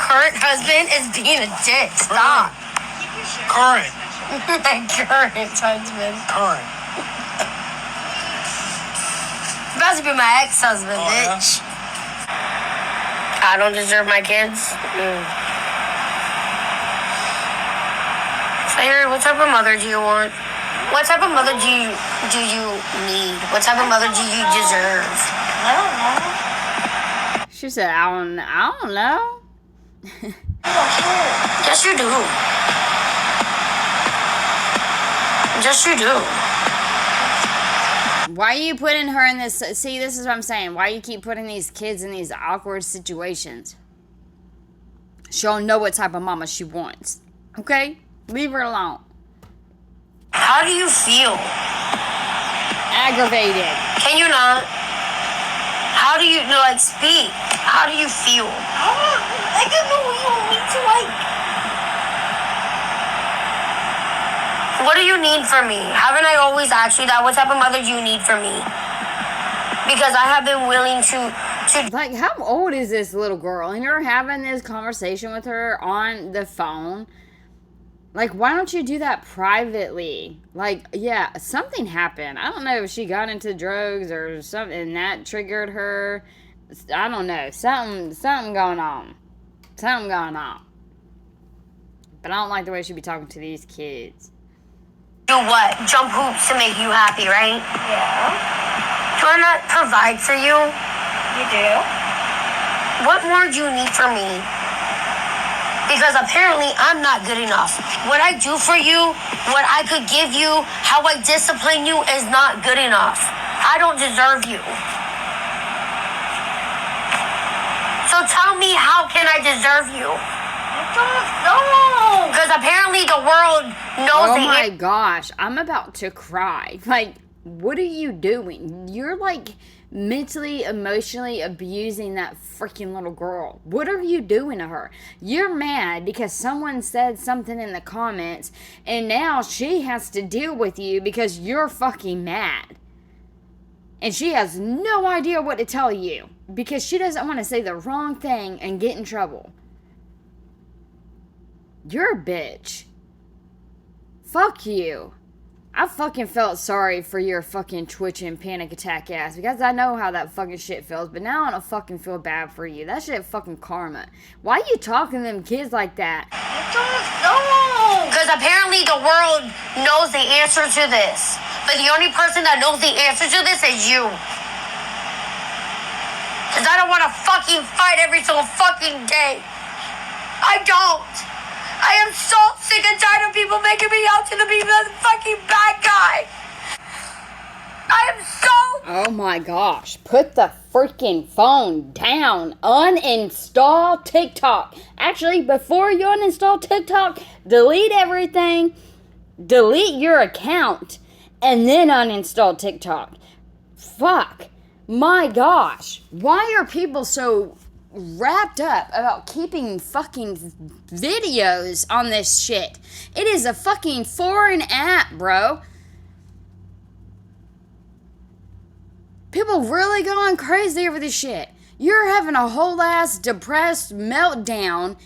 current husband is being a dick. Stop. Current. My current husband. Current. About to be my ex-husband, bitch. I don't deserve my kids. So, Harry, what type of mother do you want? What type of mother do you need? What type of mother do you deserve? I don't know. She said, I don't know. Yes, you do. Yes, you do. Why are you putting her in this? See, this is what I'm saying. Why you keep putting these kids in these awkward situations? She'll know what type of mama she wants. Okay? Leave her alone. How do you feel? Aggravated. Can you not? How do you, speak? How do you feel? I don't know what you want me to like. What do you need from me? Haven't I always asked you that? What type of mother do you need from me? Because I have been willing to... Like, how old is this little girl? And you're having this conversation with her on the phone. Like, why don't you do that privately? Like, yeah, something happened. I don't know if she got into drugs or something and that triggered her. I don't know. Something going on. Something going on. But I don't like the way she be talking to these kids. Do what? Jump hoops to make you happy, right? Yeah. Do I not provide for you? You do? What more do you need from me? Because apparently I'm not good enough. What I do for you, what I could give you, how I discipline you is not good enough. I don't deserve you. So tell me, how can I deserve you? I don't know. Because apparently the world knows Oh my gosh, I'm about to cry. Like, what are you doing? You're like mentally, emotionally abusing that freaking little girl. What are you doing to her? You're mad because someone said something in the comments and now she has to deal with you because you're fucking mad. And she has no idea what to tell you because she doesn't want to say the wrong thing and get in trouble. You're a bitch. Fuck you. I fucking felt sorry for your fucking twitching panic attack ass because I know how that fucking shit feels, but now I don't fucking feel bad for you. That shit fucking karma. Why you talking to them kids like that? I don't know. Because apparently the world knows the answer to this. But the only person that knows the answer to this is you. Because I don't want to fucking fight every single fucking day. I don't. I am so sick and tired of people making me out to be the fucking bad guy. I am so... Oh my gosh. Put the freaking phone down. Uninstall TikTok. Actually, before you uninstall TikTok, delete everything. Delete your account. And then uninstall TikTok. Fuck. My gosh. Why are people so wrapped up about keeping fucking videos on this shit? It is a fucking foreign app, bro. People really going crazy over this shit. You're having a whole ass depressed meltdown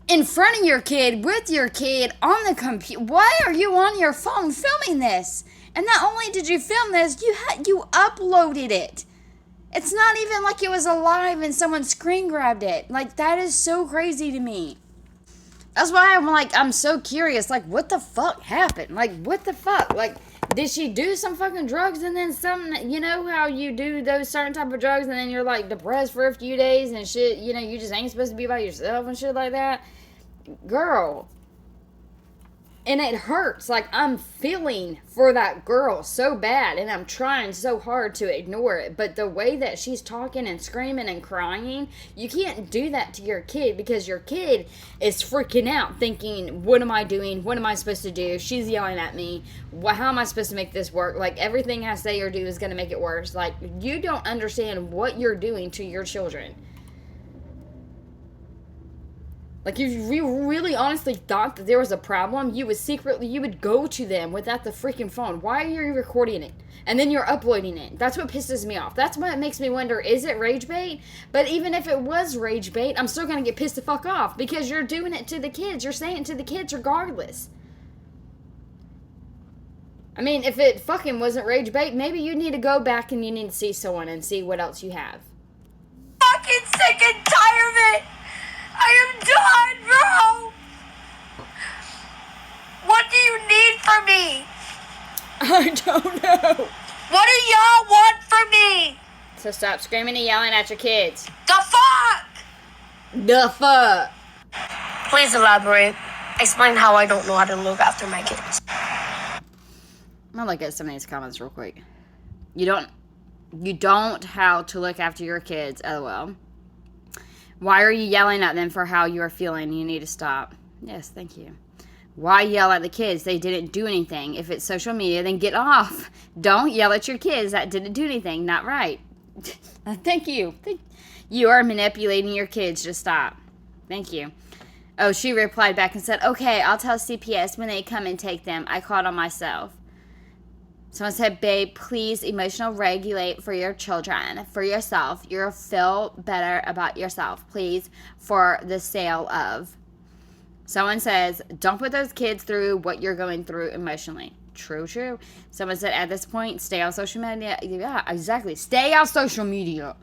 in front of your kid, with your kid, on the computer. Why are you on your phone filming this? And not only did you film this, you uploaded it. It's not even like it was alive and someone screen grabbed it. Like, that is so crazy to me. That's why I'm so curious. Like, what the fuck happened? Like, what the fuck? Like, did she do some fucking drugs and then something, you know how you do those certain type of drugs and then you're, like, depressed for a few days and shit, you know, you just ain't supposed to be by yourself and shit like that? Girl. And it hurts. Like, I'm feeling for that girl so bad. And I'm trying so hard to ignore it. But the way that she's talking and screaming and crying, you can't do that to your kid. Because your kid is freaking out. Thinking, what am I doing? What am I supposed to do? She's yelling at me. How am I supposed to make this work? Like, everything I say or do is going to make it worse. Like, you don't understand what you're doing to your children. Like, if you really honestly thought that there was a problem, you would go to them without the freaking phone. Why are you recording it? And then you're uploading it. That's what pisses me off. That's what makes me wonder, is it rage bait? But even if it was rage bait, I'm still going to get pissed the fuck off because you're doing it to the kids. You're saying it to the kids regardless. I mean, if it fucking wasn't rage bait, maybe you need to go back and you need to see someone and see what else you have. Fucking sick and tired of it. I am done, bro. What do you need from me? I don't know. What do y'all want from me? So stop screaming and yelling at your kids. The fuck? The fuck? Please elaborate. Explain how I don't know how to look after my kids. I'm gonna look at some of these comments real quick. You don't how to look after your kids, lol. Why are you yelling at them for how you are feeling? You need to stop. Yes, thank you. Why yell at the kids? They didn't do anything. If it's social media, then get off. Don't yell at your kids that didn't do anything. Not right. Thank you. You are manipulating your kids. Just stop. Thank you. Oh, she replied back and said, okay, I'll tell CPS when they come and take them. I called on myself. Someone said, babe, please emotional regulate for your children, for yourself. You'll feel better about yourself, please, for the sale of. Someone says, don't put those kids through what you're going through emotionally. True. Someone said, at this point, stay on social media. Yeah, exactly. Stay on social media.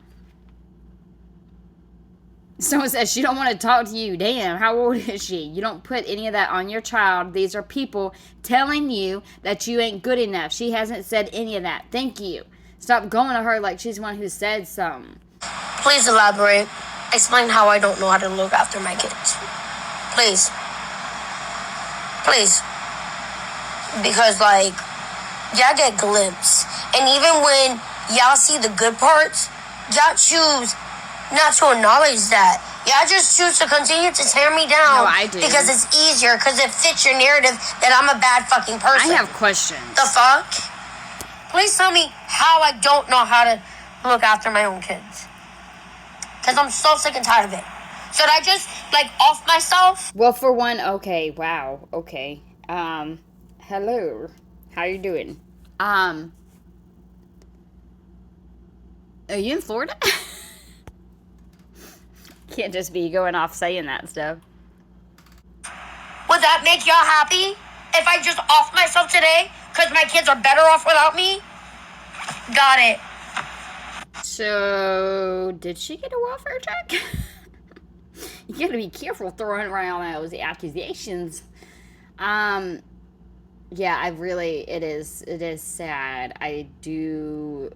Someone says, she don't want to talk to you. Damn, how old is she? You don't put any of that on your child. These are people telling you that you ain't good enough. She hasn't said any of that. Thank you. Stop going to her like she's the one who said something. Please elaborate. Explain how I don't know how to look after my kids. Please. Please. Because, like, y'all get glimpse. And even when y'all see the good parts, y'all choose not to acknowledge that. Y'all just choose to continue to tear me down. No, I do. Because it's easier, because it fits your narrative that I'm a bad fucking person. I have questions. The fuck? Please tell me how I don't know how to look after my own kids. Because I'm so sick and tired of it. Should I just, like, off myself? Well, for one, okay, wow, okay. Hello. How you doing? Are you in Florida? Can't just be going off saying that stuff. Would that make y'all happy? If I just off myself today? Because my kids are better off without me? Got it. So, did she get a welfare check? You gotta be careful throwing around those accusations. Yeah, it is sad. I do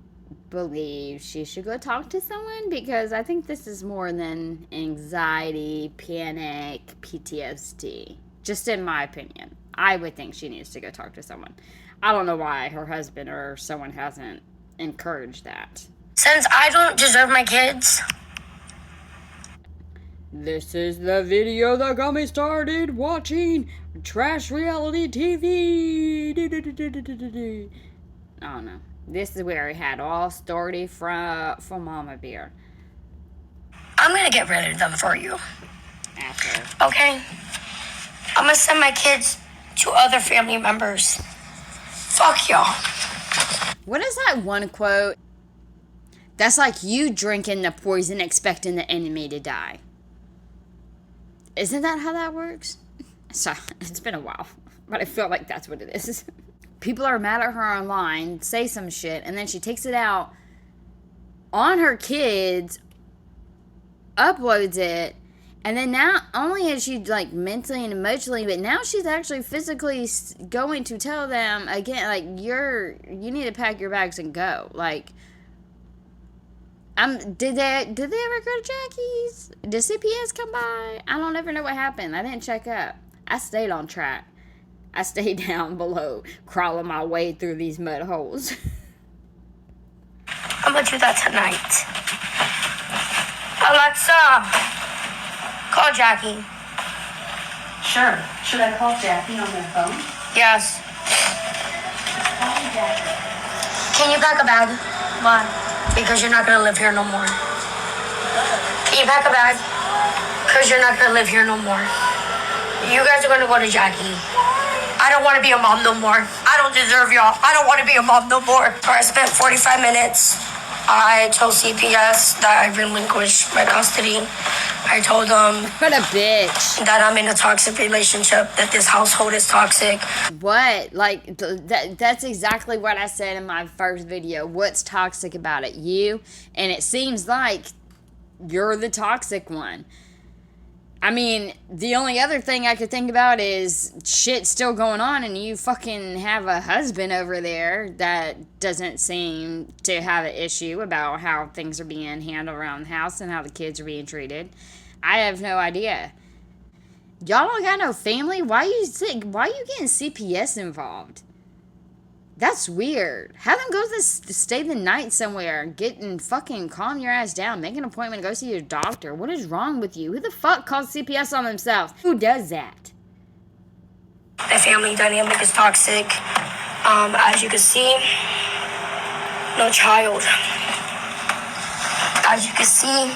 believe she should go talk to someone because I think this is more than anxiety, panic, PTSD. Just in my opinion. I would think she needs to go talk to someone. I don't know why her husband or someone hasn't encouraged that. Since I don't deserve my kids. This is the video that got me started watching trash reality TV. Oh no. This is where it had all started from Mama Bear. I'm gonna get rid of them for you. After. Okay? I'm gonna send my kids to other family members. Fuck y'all. What is that one quote? That's like you drinking the poison expecting the enemy to die. Isn't that how that works? Sorry, it's been a while, but I feel like that's what it is. People are mad at her online, say some shit, and then she takes it out on her kids, uploads it, and then not only is she like mentally and emotionally, but now she's actually physically going to tell them again, like, you need to pack your bags and go. Like, did they ever go to Jackie's? Did CPS come by? I don't ever know what happened. I didn't check up. I stayed on track. I stayed down below, crawling my way through these mud holes. I'm gonna do that tonight. Alexa, call Jackie. Sure. Should I call Jackie on their phone? Yes. Call Jackie. Can you pack a bag? Why? Because you're not gonna live here no more. Can you pack a bag? Because you're not gonna live here no more. You guys are gonna go to Jackie. I don't want to be a mom no more. I don't deserve y'all. I don't want to be a mom no more. I spent 45 minutes. I told CPS that I relinquished my custody. I told them What a bitch. that I'm in a toxic relationship, that this household is toxic. What? Like, that's exactly what I said in my first video. What's toxic about it? You. And it seems like you're the toxic one. I mean, the only other thing I could think about is shit still going on and you fucking have a husband over there that doesn't seem to have an issue about how things are being handled around the house and how the kids are being treated. I have no idea. Y'all don't got no family? Why you getting CPS involved? That's weird. Have them go stay the night somewhere, get and fucking calm your ass down, make an appointment to go see your doctor. What is wrong with you? Who the fuck calls CPS on themselves? Who does that? The family dynamic is toxic. As you can see, no child. As you can see,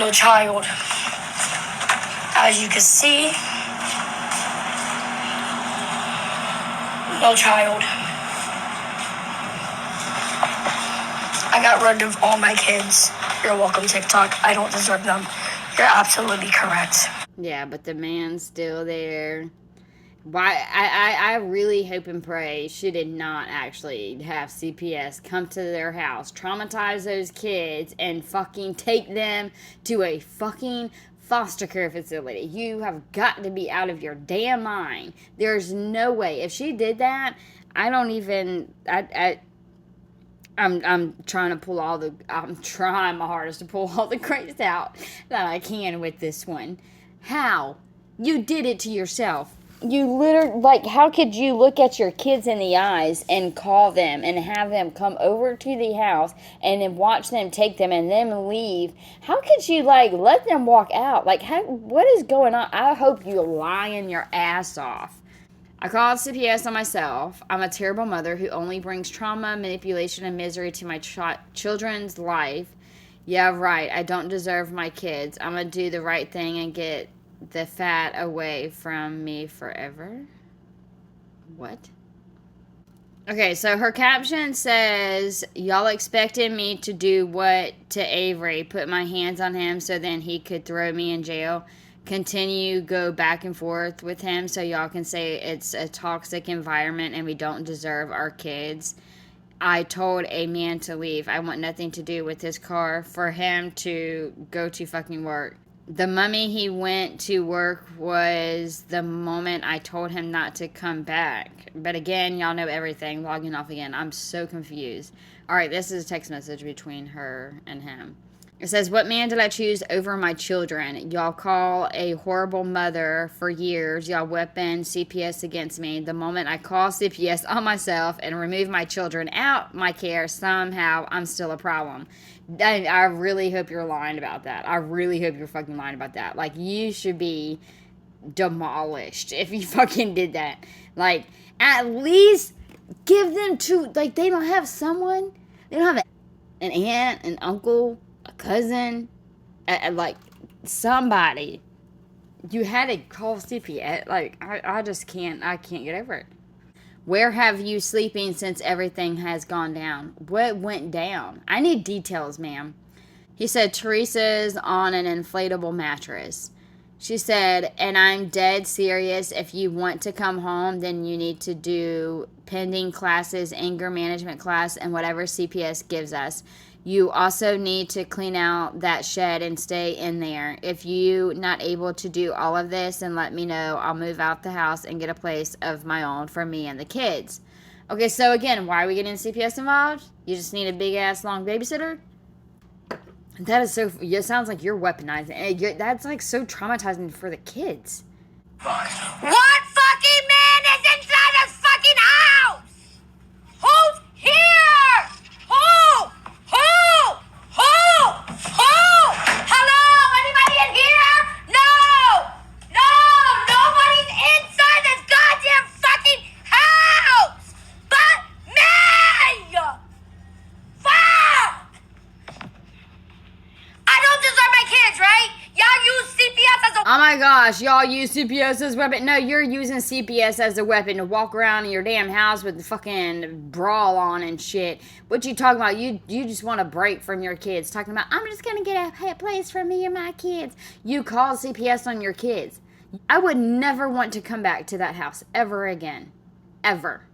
no child. As you can see, no child. I got rid of all my kids. You're welcome, TikTok. I don't deserve them. You're absolutely correct. Yeah, but the man's still there. Why? I really hope and pray she did not actually have CPS come to their house, traumatize those kids, and fucking take them to a fucking foster care facility. You have got to be out of your damn mind. There's no way. If she did that, I don't even... I'm trying to pull I'm trying my hardest to pull all the grace out that I can with this one. How? You did it to yourself. You literally, like, how could you look at your kids in the eyes and call them and have them come over to the house and then watch them take them and then leave? How could you, like, let them walk out? Like, what is going on? I hope you're lying your ass off. I called CPS on myself. I'm a terrible mother who only brings trauma, manipulation, and misery to my children's life. Yeah, right. I don't deserve my kids. I'm going to do the right thing and get the fat away from me forever. What? Okay, so her caption says, y'all expected me to do what to Avery? Put my hands on him so then he could throw me in jail? Go back and forth with him so y'all can say it's a toxic environment and we don't deserve our kids? I told a man to leave. I want nothing to do with his car, for him to go to fucking work. The moment he went to work was the moment I told him not to come back. But again, y'all know everything. Logging off again. I'm so confused. Alright, this is a text message between her and him. It says, what man did I choose over my children? Y'all call a horrible mother for years. Y'all weapon CPS against me. The moment I call CPS on myself and remove my children out my care, somehow I'm still a problem. I really hope you're lying about that. I really hope you're fucking lying about that. Like, you should be demolished if you fucking did that. Like, at least give them to, like, they don't have someone. They don't have an aunt, an uncle, a cousin, like, somebody. You had to call CPS. Like, I just can't get over it. Where have you sleeping since everything has gone down? What went down? I need details, ma'am. He said, Teresa's on an inflatable mattress. She said, and I'm dead serious. If you want to come home, then you need to do pending classes, anger management class, and whatever CPS gives us. You also need to clean out that shed and stay in there. If you not able to do all of this, then let me know. I'll move out the house and get a place of my own for me and the kids. Okay, so again, why are we getting CPS involved? You just need a big-ass long babysitter? That is so... It sounds like you're weaponizing. That's, like, so traumatizing for the kids. What fucking man is inside this fucking house? Who's here? Who? Hello? Anybody in here? No, nobody's inside this goddamn fucking house but me! Fuck! I don't deserve my kids, right? Y'all gosh, y'all use CPS as a weapon. No, you're using CPS as a weapon to walk around in your damn house with the fucking brawl on and shit. What you talking about? You just want a break from your kids. Talking about, I'm just gonna get a place for me and my kids. You call CPS on your kids. I would never want to come back to that house ever again. Ever.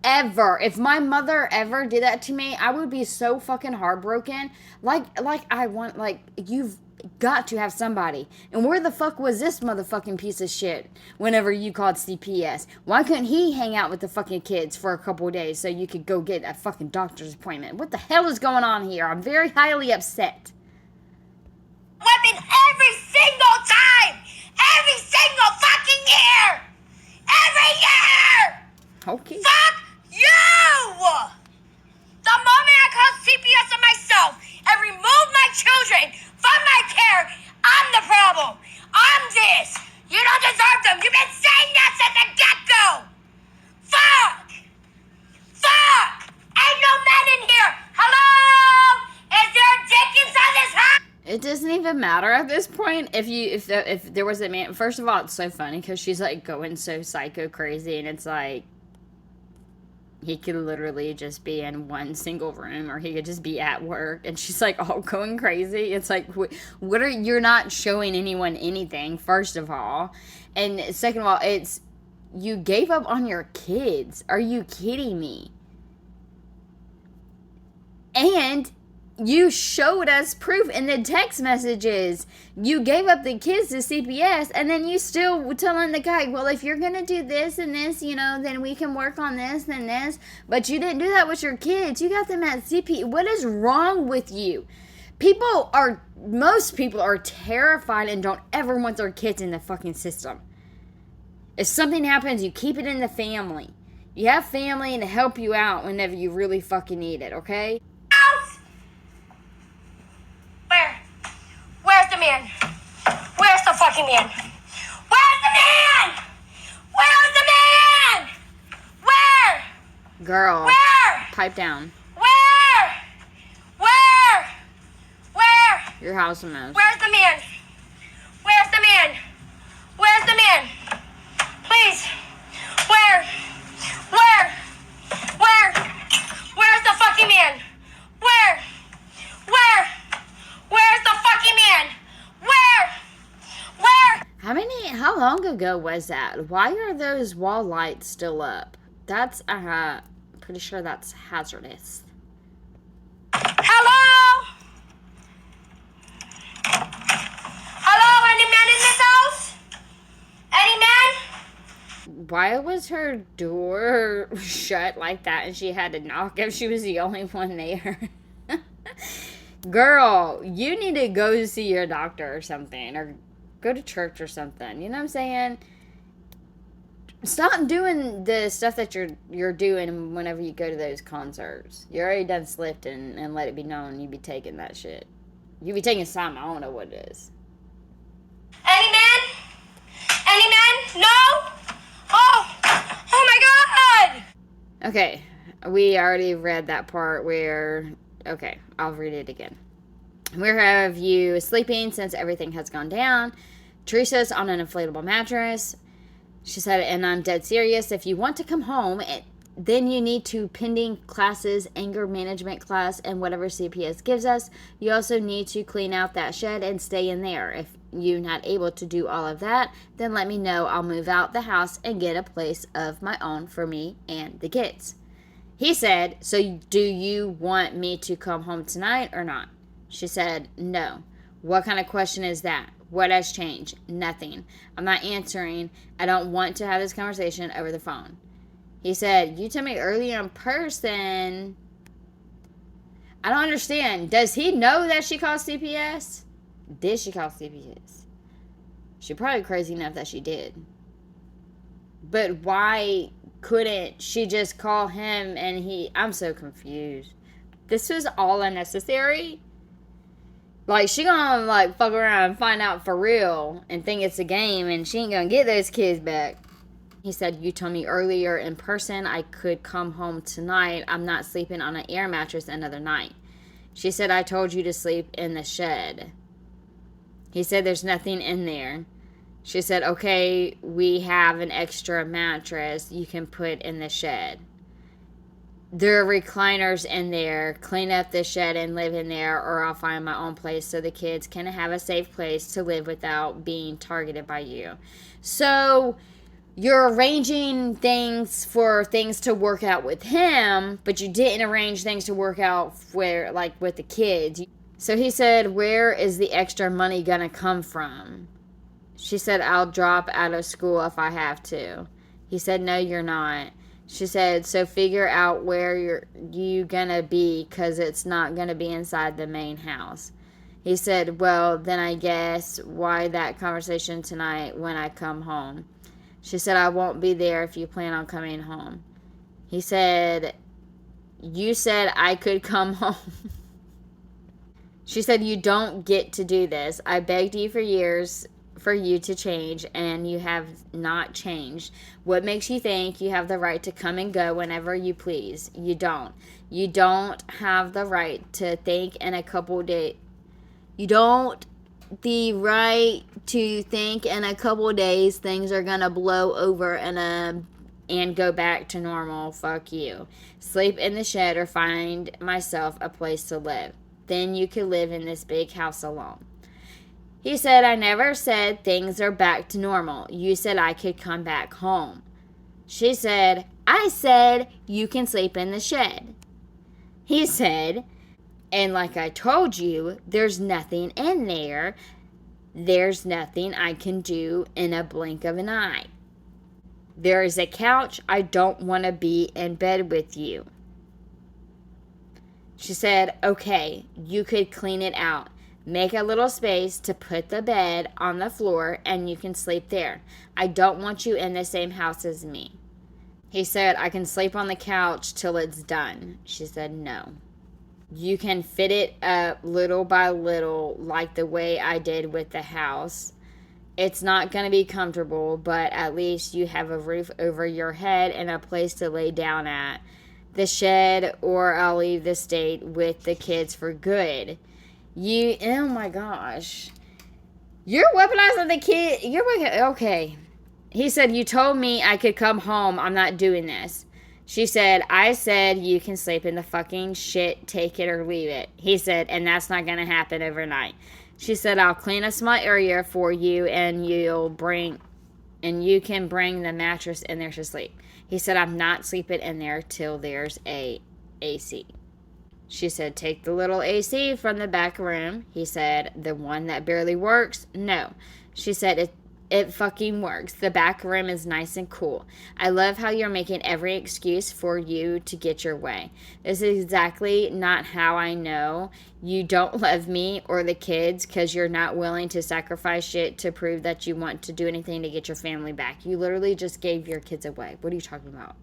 Ever. If my mother ever did that to me, I would be so fucking heartbroken. You've got to have somebody. And where the fuck was this motherfucking piece of shit whenever you called CPS? Why couldn't he hang out with the fucking kids for a couple of days so you could go get a fucking doctor's appointment? What the hell is going on here? I'm very highly upset. Weapon every single time! Every single fucking year! Every year! Okay. Fuck you! The moment I called CPS on myself and removed my children from my care, I'm the problem. I'm this. You don't deserve them. You've been saying that since the get-go. Fuck! Fuck! Ain't no men in here. Hello? Is there a dick inside this house? It doesn't even matter at this point if there was a man. First of all, it's so funny because she's like going so psycho crazy, and it's like he could literally just be in one single room, or he could just be at work, and she's like all going crazy. It's like, what are you're not showing anyone anything, first of all, and second of all, it's you gave up on your kids. Are you kidding me? And you showed us proof in the text messages. You gave up the kids to CPS, and then you still were telling the guy, well, if you're going to do this and this, then we can work on this and this. But you didn't do that with your kids. You got them at CPS. What is wrong with you? Most people are terrified and don't ever want their kids in the fucking system. If something happens, you keep it in the family. You have family to help you out whenever you really fucking need it, okay? Where's the man? Where's the fucking man? Where's the man? Where's the man? Where? Girl. Where? Pipe down. Where? Where? Where? Your house a mess. Where's the man? Where's the man? Where's the man? Please. Where? Where? Where? Where's the fucking man? Where? Where? Where's the fucking man? Where? How long ago was that? Why are those wall lights still up? That's, pretty sure that's hazardous. Hello? Hello, any man in this house? Any man? Why was her door shut like that and she had to knock if she was the only one there? Girl, you need to go see your doctor or something, or go to church or something. You know what I'm saying? Stop doing the stuff that you're doing whenever you go to those concerts. You already done slipped and let it be known you be taking that shit. You be taking something, I don't know what it is. Any man? Any man? No? Oh my God! Okay, we already read that part where... Okay, I'll read it again. Where have you sleeping since everything has gone down? Teresa's on an inflatable mattress. She said, and I'm dead serious. If you want to come home, then you need to pending classes, anger management class, and whatever CPS gives us. You also need to clean out that shed and stay in there. If you're not able to do all of that, then let me know. I'll move out the house and get a place of my own for me and the kids. He said, so do you want me to come home tonight or not? She said, no. What kind of question is that? What has changed? Nothing. I'm not answering. I don't want to have this conversation over the phone. He said, you told me earlier in person. I don't understand. Does he know that she called CPS? Did she call CPS? She probably crazy enough that she did. But why couldn't she just call him and I'm so confused. This was all unnecessary. Like, she gonna, like, fuck around and find out for real and think it's a game and she ain't gonna get those kids back. He said, you told me earlier in person I could come home tonight. I'm not sleeping on an air mattress another night. She said, I told you to sleep in the shed. He said, there's nothing in there. She said, okay, we have an extra mattress you can put in the shed. There are recliners in there. Clean up the shed and live in there, or I'll find my own place so the kids can have a safe place to live without being targeted by you. So you're arranging things for things to work out with him, but you didn't arrange things to work out with the kids. So he said, where is the extra money gonna come from? She said, I'll drop out of school if I have to. He said, no, you're not. She said, so figure out where you gonna be, because it's not gonna be inside the main house. He said, well, then I guess why that conversation tonight when I come home? She said, I won't be there if you plan on coming home. He said, you said I could come home. She said, you don't get to do this. I begged you for years for you to change, and you have not changed. What makes you think you have the right to come and go whenever you please? You don't. You don't have the right to think in a couple days. You don't the right to think in a couple days things are gonna blow over and go back to normal. Fuck you. Sleep in the shed or find myself a place to live. Then you could live in this big house alone. He said, I never said things are back to normal. You said I could come back home. She said, I said you can sleep in the shed. He said, and like I told you, there's nothing in there. There's nothing I can do in a blink of an eye. There is a couch. I don't want to be in bed with you. She said, okay, you could clean it out. Make a little space to put the bed on the floor and you can sleep there. I don't want you in the same house as me. He said, I can sleep on the couch till it's done. She said, no. You can fit it up little by little like the way I did with the house. It's not going to be comfortable, but at least you have a roof over your head and a place to lay down at. The shed, or I'll leave the state with the kids for good. Oh my gosh. You're weaponizing the kid. Okay. He said, you told me I could come home. I'm not doing this. She said, I said you can sleep in the fucking shit, take it or leave it. He said, and that's not going to happen overnight. She said, I'll clean a small area for you and you can bring the mattress in there to sleep. He said, I'm not sleeping in there till there's a AC. She said, take the little AC from the back room. He said, the one that barely works? No. She said, it fucking works. The back room is nice and cool. I love how you're making every excuse for you to get your way. This is exactly not how I know you don't love me or the kids, because you're not willing to sacrifice shit to prove that you want to do anything to get your family back. You literally just gave your kids away. What are you talking about?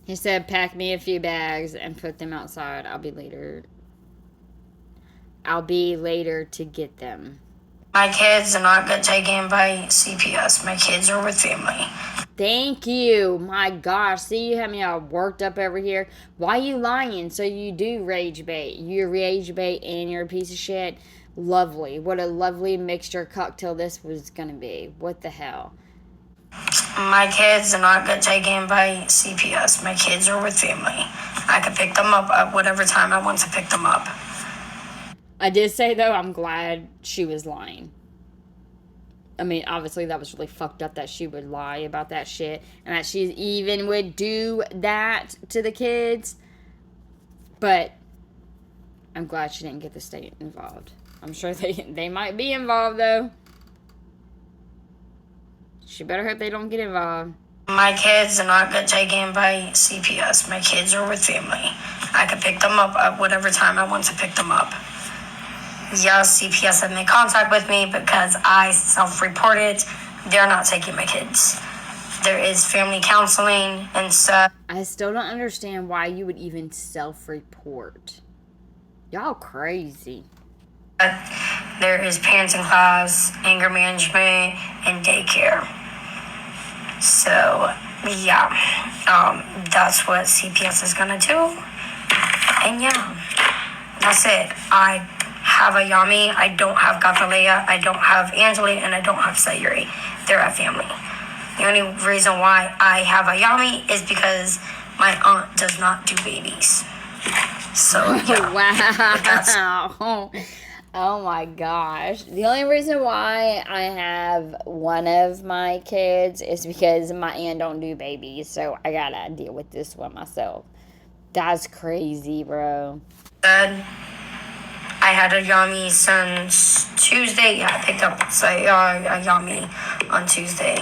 He said, pack me a few bags and put them outside. I'll be later to get them. My kids are not get taken by CPS. My kids are with family. Thank you. My gosh. See, you have me all worked up over here. Why are you lying? So you do rage bait. You're rage bait and you're a piece of shit. Lovely. What a lovely mixture cocktail this was going to be. What the hell? My kids are not get taken by CPS. My kids are with family. I can pick them up at whatever time I want to pick them up. I did say, though, I'm glad she was lying. I mean, obviously, that was really fucked up that she would lie about that shit. And that she even would do that to the kids. But I'm glad she didn't get the state involved. I'm sure they might be involved, though. She better hope they don't get involved. My kids are not get taken by CPS. My kids are with family. I can pick them up at whatever time I want to pick them up. Yes, CPS have made contact with me because I self-reported. They're not taking my kids. There is family counseling and stuff. I still don't understand why you would even self-report. Y'all crazy. There is parenting class, anger management, and daycare. So, yeah, that's what CPS is going to do. And yeah, that's it. I have Ayami, I don't have Gafalea, I don't have Angela, and I don't have Sayuri. They're a family. The only reason why I have Ayami is because my aunt does not do babies. So, yeah. Wow. Oh my gosh. The only reason why I have one of my kids is because my aunt don't do babies, so I gotta deal with this one myself. That's crazy, bro. I had Ayami since Tuesday. Yeah, I picked up Ayami on Tuesday.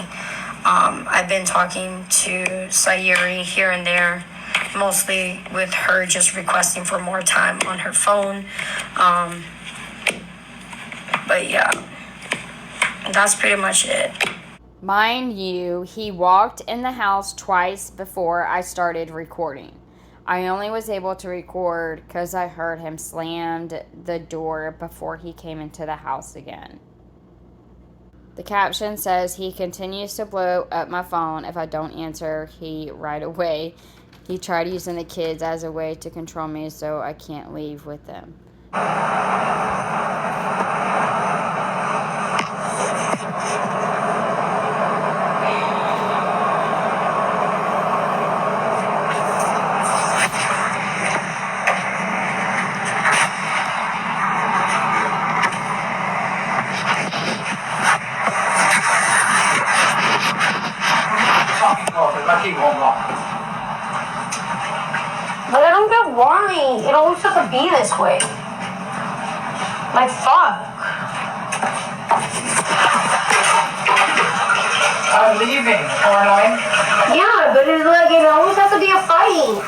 I've been talking to Sayuri here and there, mostly with her just requesting for more time on her phone. But yeah, that's pretty much it. Mind you, he walked in the house twice before I started recording. I only was able to record because I heard him slammed the door before he came into the house again. The caption says he continues to blow up my phone if I don't answer he right away. He tried using the kids as a way to control me so I can't leave with them. But I don't get why it always has to be this way. Like, fuck. I'm leaving, Caroline. Yeah, but it's like, it always has to be a fight.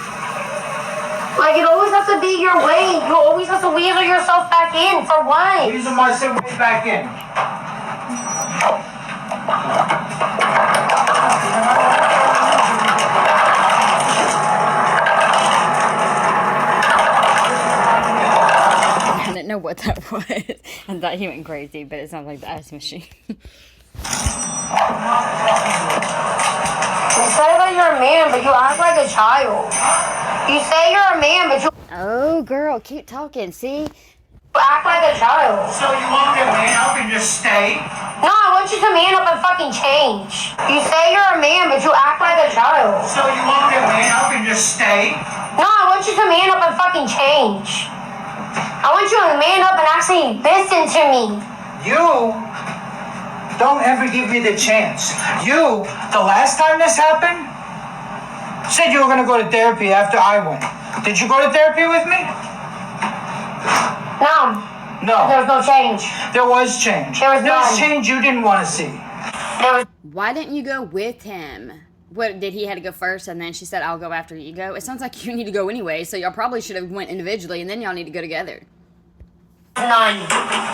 Like, it always has to be your way. You always have to weasel yourself back in. For what? Weasel myself way back in. I didn't know what that was. I thought he went crazy, but it sounds like the ice machine. You say that you're a man, but you act like a child. You say you're a man, but you Oh, girl, keep talking. See? act like a child. So you want me to man up and just stay? No, I want you to man up and fucking change. You say you're a man, but you act like a child. So you want me to man up and just stay? No, I want you to man up and fucking change. I want you to man up and actually listen to me. You don't ever give me the chance. You, the last time this happened, said you were going to go to therapy after I went. Did you go to therapy with me? No, No. there was no change. There was change. There was none. change you didn't want to see. There was Why didn't you go with him? What, did he had to go first and then she said, I'll go after you go? It sounds like you need to go anyway, so y'all probably should have went individually and then y'all need to go together. none.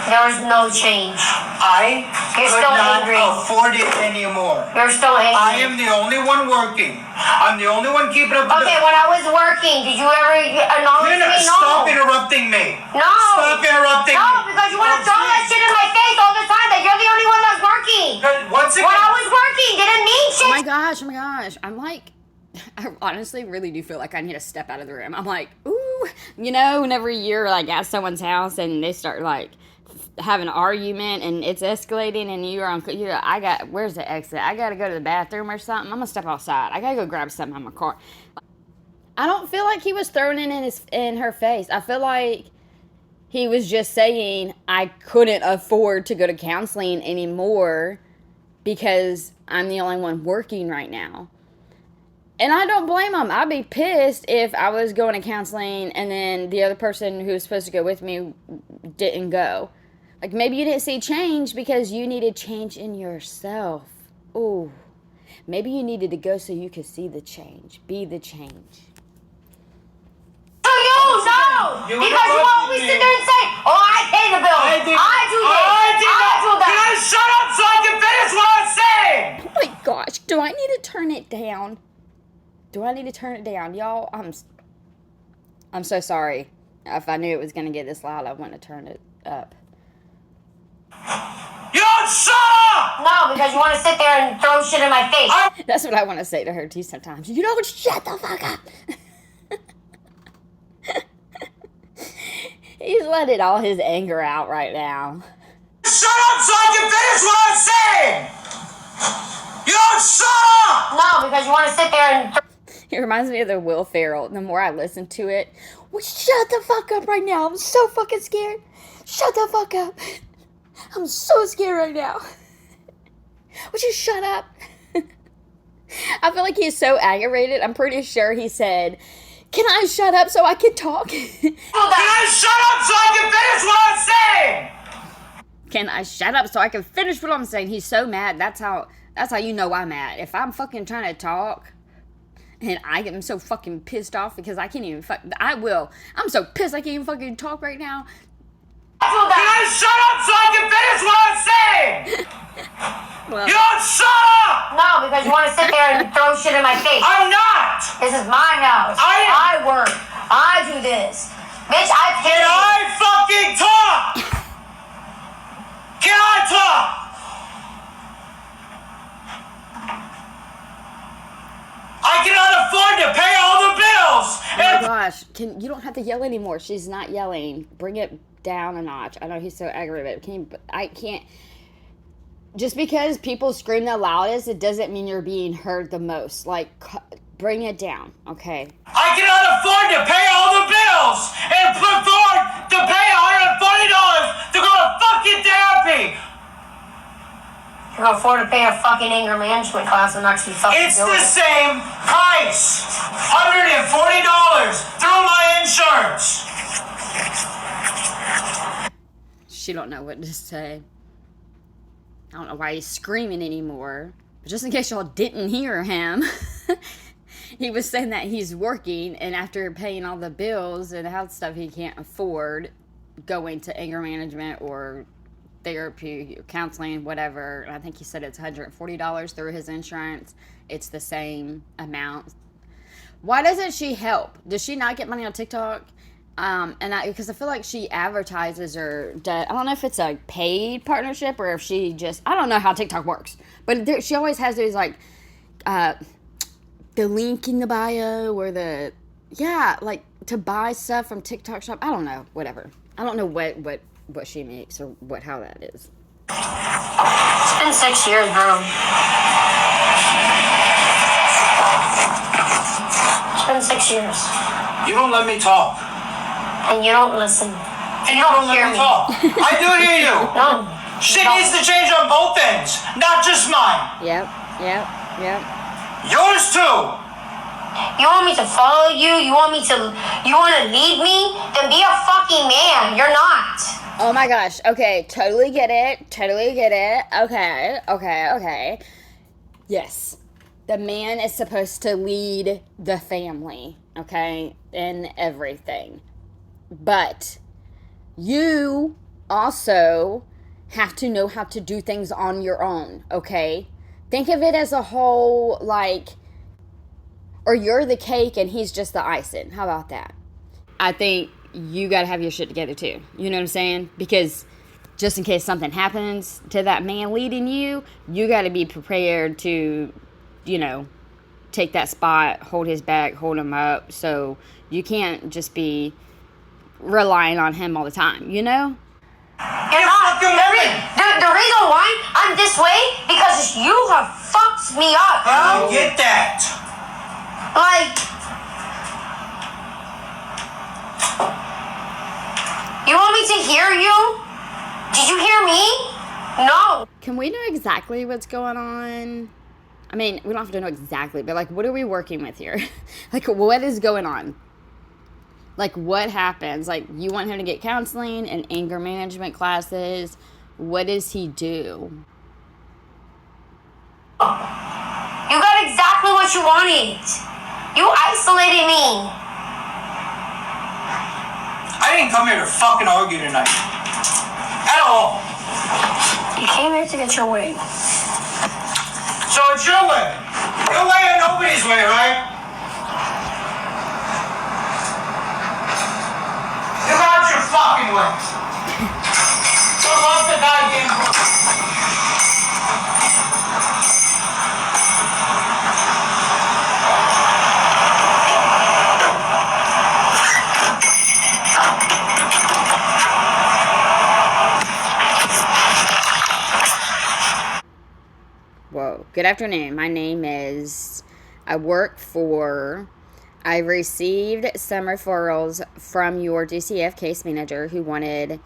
There was no change. I You're could still not angry. afford it anymore. You're still angry. I am the only one working. I'm the only one keeping up with Okay, when I was working, did you ever acknowledge me? No. Stop interrupting me. No. Stop interrupting No, me. because you want to throw that shit in my face all the time that you're the only one that's working. Once When I again, was working, didn't mean shit. Oh my gosh. I'm like, I honestly really do feel like I need to step out of the room. I'm like, ooh, you know, whenever you're like at someone's house and they start like having an argument and it's escalating and where's the exit? I gotta go to the bathroom or something. I'm gonna step outside. I gotta go grab something out of my car. I don't feel like he was throwing it in her face. I feel like he was just saying I couldn't afford to go to counseling anymore because I'm the only one working right now. And I don't blame him. I'd be pissed if I was going to counseling and then the other person who was supposed to go with me didn't go. Like, maybe you didn't see change because you needed change in yourself. Ooh. Maybe you needed to go so you could see the change. Be the change. To you, no. You Because you interrupted always me. sit there and say, oh, I pay the bill. I do this. I do that. Can I shut up so I can finish what I'm saying? Oh my gosh. Do I need to turn it down? Y'all, I'm so sorry. If I knew it was going to get this loud, I wouldn't have turned it up. You don't shut up! No, because you want to sit there and throw shit in my face. That's what I want to say to her too sometimes. You don't shut the fuck up. He's letting all his anger out right now. Shut up so I can finish what I'm saying! You don't shut up! No, because you want to sit there and. It reminds me of the Will Ferrell. The more I listen to it, well, shut the fuck up right now. I'm so fucking scared. Shut the fuck up. I'm so scared right now. Would you shut up? I feel like he's so aggravated. I'm pretty sure he said, can I shut up so I can talk? Can I shut up so I can finish what I'm saying? Can I shut up so I can finish what I'm saying? He's so mad. That's how you know I'm mad. If I'm fucking trying to talk and I am so fucking pissed off because I can't even I'm so pissed I can't even fucking talk right now. Can I shut up so I can finish what I'm saying? Well, You don't shut up! No, because you want to sit there and throw shit in my face. I'm not! This is my house. I work. I do this. Bitch, I pay Can you. I fucking talk? Can I talk? I cannot afford to pay all the bills! oh my gosh, you don't have to yell anymore. She's not yelling. Bring it down a notch. I know he's so aggravated. I can't. Just because people scream the loudest, it doesn't mean you're being heard the most. Like, bring it down, okay? I cannot afford to pay all the bills and afford to pay $140 to go to fucking therapy! You can afford to pay a fucking anger management class and actually fucking It's do the it. same price! $140 through my insurance! She don't know what to say. I don't know why he's screaming anymore. But just in case y'all didn't hear him, he was saying that he's working, and after paying all the bills and health stuff he can't afford, going to anger management or therapy, counseling, whatever. And I think he said it's $140 through his insurance. It's the same amount. Why doesn't she help? Does she not get money on TikTok? Because I feel like she advertises I don't know if it's a paid partnership or if she just, I don't know how TikTok works, but she always has those like, the link in the bio or like to buy stuff from TikTok shop. I don't know, whatever. I don't know what she makes or how that is. It's been 6 years, bro. It's been 6 years. You don't let me talk. And you don't listen. And you don't let me talk. I do hear you. No. Shit needs to change on both ends, not just mine. Yep. Yours too. You want me to follow you? You want to lead me? Then be a fucking man. You're not. Oh my gosh. Okay. Totally get it. Okay. Yes. The man is supposed to lead the family, okay, in everything. But you also have to know how to do things on your own, okay? Think of it as a whole, or you're the cake and he's just the icing. How about that? I think you got to have your shit together too. You know what I'm saying? Because just in case something happens to that man leading you, you got to be prepared to, take that spot, hold his back, hold him up. So you can't just be relying on him all the time, You're not. The reason why I'm this way, because you have fucked me up. I don't get that. You want me to hear you? Did you hear me? No. Can we know exactly what's going on? I mean, we don't have to know exactly, but what are we working with here? What is going on? What happens? You want him to get counseling and anger management classes. What does he do? You got exactly what you wanted. You isolated me. I didn't come here to fucking argue tonight. At all. You came here to get your way. So it's your way. Your way or nobody's way, right? You got your fucking way. So off the goddamn book. Whoa. Good afternoon. My name is... I received some referrals from your DCF case manager who wanted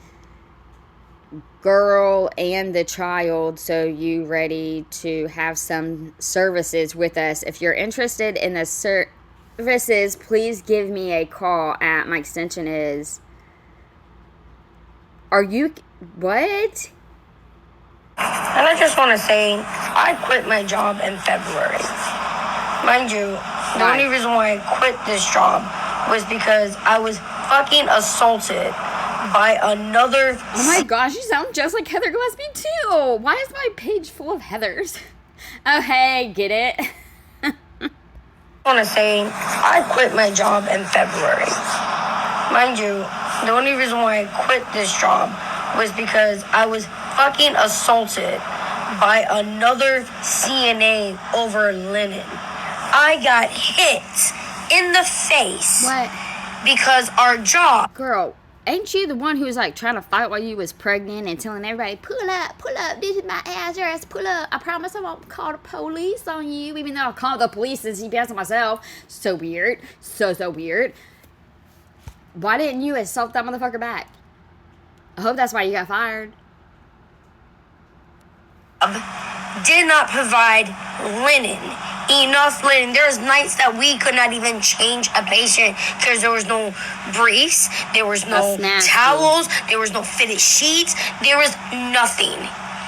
girl and the child, so you ready to have some services with us. If you're interested in the services, please give me a call at, my extension is... Are you... What? And I just want to say, I quit my job in February. Mind you, the Why? only reason why I quit this job was because I was fucking assaulted by another... Oh my gosh, you sound just like Heather Gillespie too. Why is my page full of Heathers? Oh hey, get it? I want to say, I quit my job in February. Mind you, the only reason why I quit this job was because I was fucking assaulted by another CNA over linen. I got hit in the face. What? Because our job... Girl, ain't you the one who was like trying to fight while you was pregnant and telling everybody, pull up, this is my address, pull up. I promise I won't call the police on you, even though I'll call the police and CPS on myself. So weird. So weird. Why didn't you assault that motherfucker back? I hope that's why you got fired. Did not provide enough linen. There was nights that we could not even change a patient because there was no briefs, there was no towels, there was no fitted sheets, there was nothing.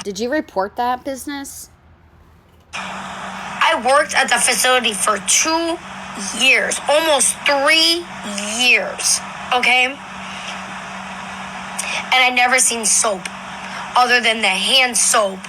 Did you report that business? I worked at the facility for 2 years, almost 3 years, okay? And I never seen soap other than the hand soap.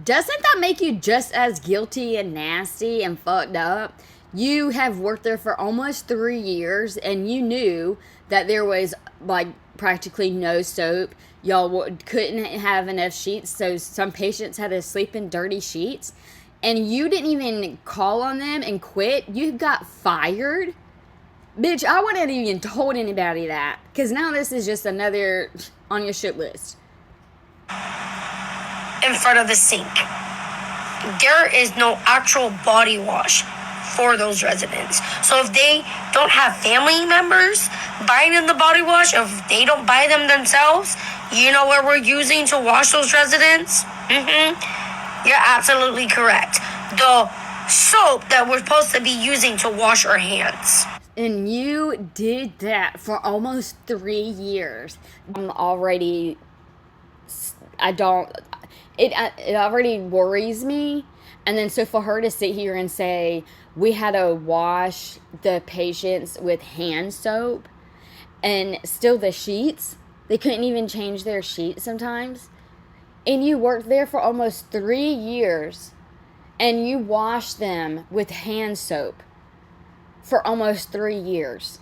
Doesn't that make you just as guilty and nasty and fucked up? You have worked there for almost 3 years and you knew that there was like practically no soap. Y'all couldn't have enough sheets, so some patients had to sleep in dirty sheets. And you didn't even call on them and quit. You got fired. Bitch, I wouldn't have even told anybody that. Because now this is just another on your shit list. In front of the sink. There is no actual body wash for those residents. So if they don't have family members buying them the body wash, if they don't buy them themselves, you know what we're using to wash those residents? You're absolutely correct. The soap that we're supposed to be using to wash our hands. And you did that for almost 3 years. It already worries me. And then so for her to sit here and say, we had to wash the patients with hand soap and still the sheets, they couldn't even change their sheets sometimes. And you worked there for almost 3 years and you washed them with hand soap for almost 3 years.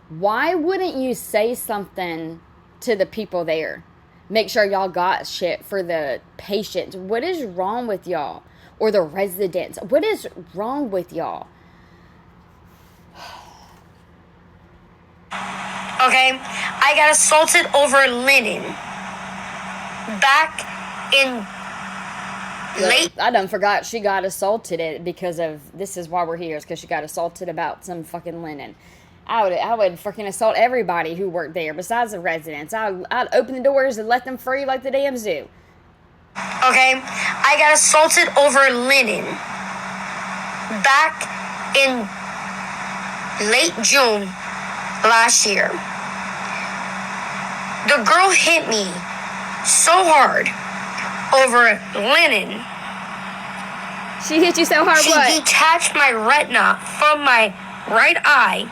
Why wouldn't you say something to the people there? Make sure y'all got shit for the patients. What is wrong with y'all? Or the residents? What is wrong with y'all? Okay? I got assaulted over linen. Back in late... I done forgot she got assaulted because of... This is why we're here. It's because she got assaulted about some fucking linen. I would freaking assault everybody who worked there besides the residents. I'd open the doors and let them free like the damn zoo. Okay? I got assaulted over linen. Back in late June last year. The girl hit me so hard over linen. She hit you so hard, She detached my retina from my right eye,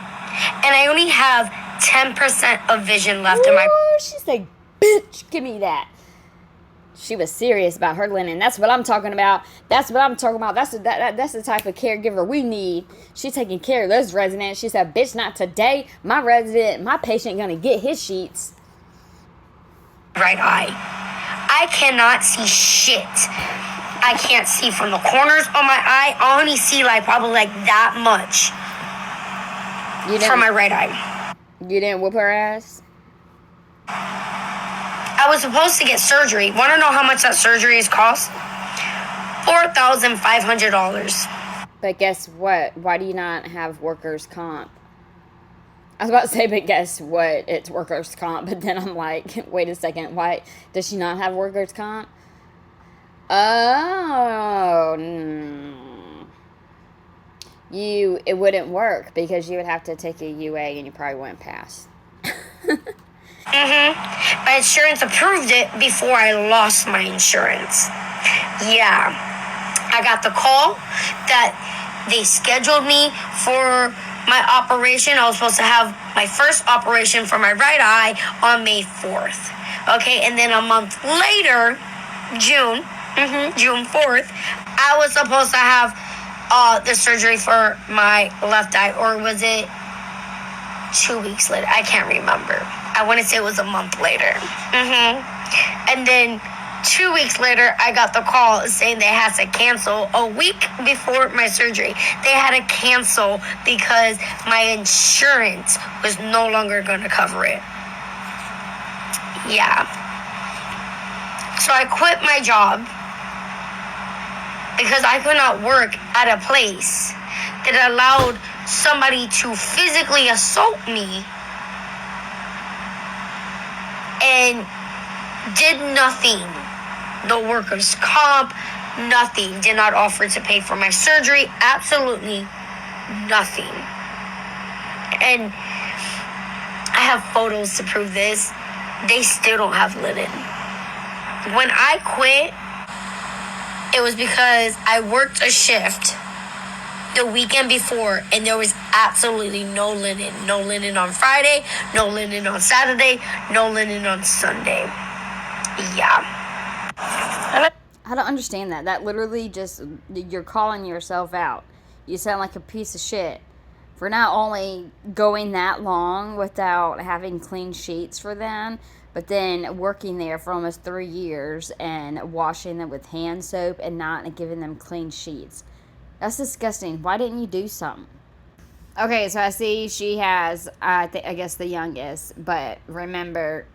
and I only have 10% of vision left in my... She's like, bitch, give me that. She was serious about her linen. That's what I'm talking about. That's the type of caregiver we need. She's taking care of those residents. She said, bitch, not today. My patient gonna get his sheets. Right eye. I cannot see shit. I can't see from the corners of my eye. I only see probably that much from my right eye. You didn't whoop her ass? I was supposed to get surgery. Want to know how much that surgery has cost? $4,500. But guess what? Why do you not have workers' comp? I was about to say, but guess what? It's workers' comp. But then I'm like, wait a second. Why does she not have workers' comp? Oh, it wouldn't work because you would have to take a UA and you probably wouldn't pass. My insurance approved it before I lost my insurance. Yeah. I got the call that they scheduled me for my operation. I was supposed to have my first operation for my right eye on May 4th. Okay, and then a month later, June 4th, I was supposed to have the surgery for my left eye, or was it 2 weeks later? I can't remember. I want to say it was a month later. And then 2 weeks later, I got the call saying they had to cancel a week before my surgery. They had to cancel because my insurance was no longer going to cover it. Yeah. So I quit my job because I could not work at a place that allowed somebody to physically assault me and did nothing. The workers' comp, nothing. Did not offer to pay for my surgery. Absolutely nothing. And I have photos to prove this. They still don't have linen. When I quit, it was because I worked a shift the weekend before and there was absolutely no linen. No linen on Friday, no linen on Saturday, no linen on Sunday. Yeah. I don't understand that. That literally just, you're calling yourself out. You sound like a piece of shit for not only going that long without having clean sheets for them, but then working there for almost 3 years and washing them with hand soap and not giving them clean sheets. That's disgusting. Why didn't you do something? Okay, so I see she has, I guess, the youngest, but remember,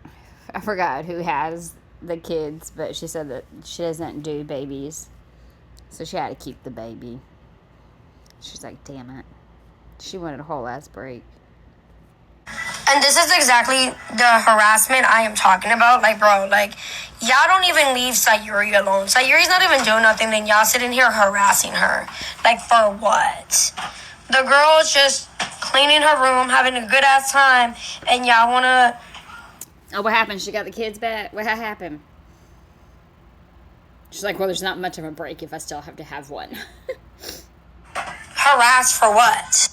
I forgot who has the kids, but she said that she doesn't do babies, so she had to keep the baby. She's like, damn it. She wanted a whole ass break. And this is exactly the harassment I am talking about. Like, bro, like, y'all don't even leave Sayuri alone. Sayuri's not even doing nothing, then y'all sitting here harassing her. Like, for what? The girl's just cleaning her room, having a good ass time, and y'all wanna... Oh, what happened? She got the kids back? What happened? She's like, well, there's not much of a break if I still have to have one. Harass for what?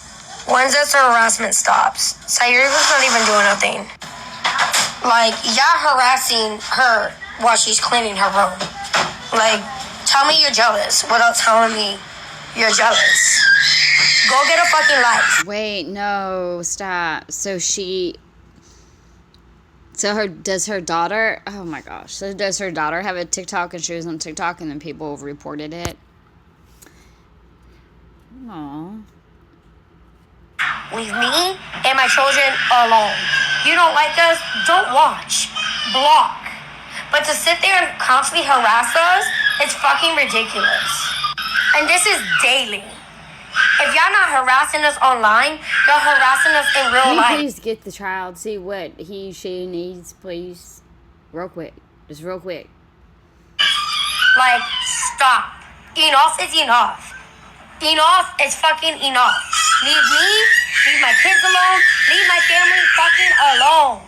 When's this harassment stops? Sayuri was not even doing nothing. Like, y'all harassing her while she's cleaning her room. Like, tell me you're jealous without telling me you're jealous. Go get a fucking life. Wait, no, stop. Does her daughter, oh my gosh, so does her daughter have a TikTok and she was on TikTok and then people reported it? Aww. Leave me and my children alone. You don't like us? Don't watch. Block. But to sit there and constantly harass us, it's fucking ridiculous. And this is daily. If y'all not harassing us online, y'all harassing us in real life. Can you please get the child, see what she needs, please? Real quick. Just real quick. Like, stop. Enough is enough. Enough is fucking enough. Leave me, leave my kids alone, leave my family fucking alone.